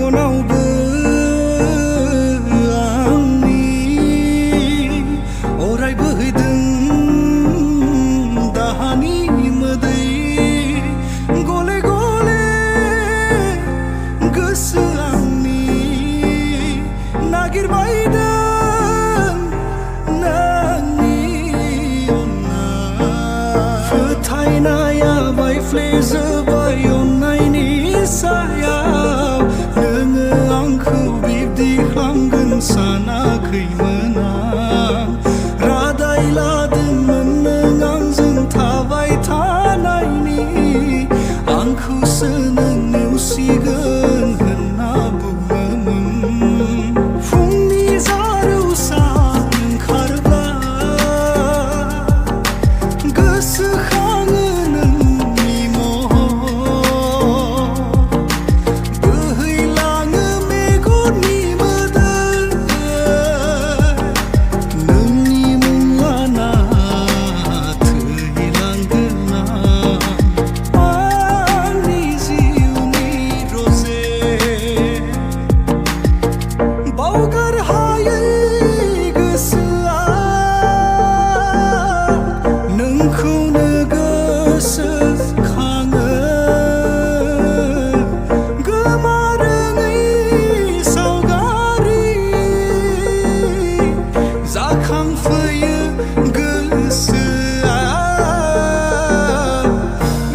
मेगनावबो आंनि अराय बोहैदों दाहानि मोदै गले गले गोसो आंनि नागिरबायदों फोथायनाया बायफ्लेजोब्बाय अननायनि सायाव नोङो आंखौ बिब्दि खालामगोन सानाखैमोन आं रादाय लादोंमोन नों आंजों थाबाय थानायनि आंखौसो नों नेवसिगोन होनना बुङोमोन फुंनि जारौ सान ओंखारब्ला गोसोखाङो नोंनि महर बोहैलाङो मेगननि मोदै नोंनि मुं लाना थैलांगोन आंनि जिउनि रजे बावगार हायै गोसोआ नोंखौनो गोसोखाङो गोमारोङै सावगारि जाखांफैयो गोसोआ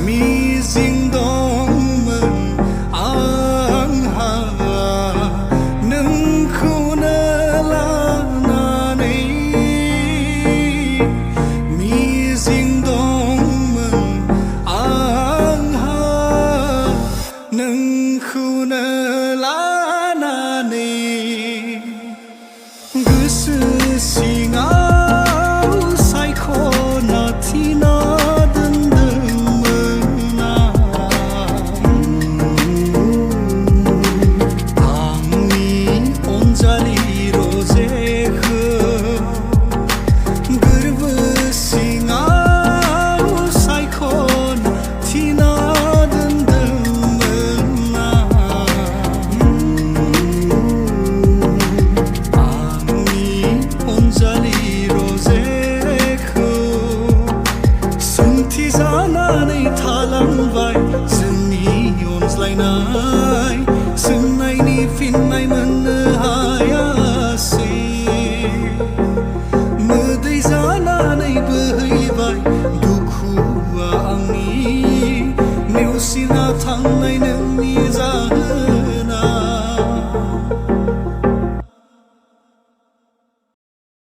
मिजिं दंमोन आंहा नोंखौनो लानानै मिजिं दंमोन आंहा नोंखौनो लानानै गोसो सिङाव सायख'ना थिना दोनदोंमोन आंनि अनजालि रजेखौ गोरबो सिङाव सायख'ना थिना दोनदोंमोन आंनि अनजालि रजेखौ सोंथि जानानै थालांबाय जोंनि अनज्लायनाय सोंनायनि फिननाय मोननो हायासै मोदै जानानै बोहैबाय दुखुआ आंनि नेवसिना थां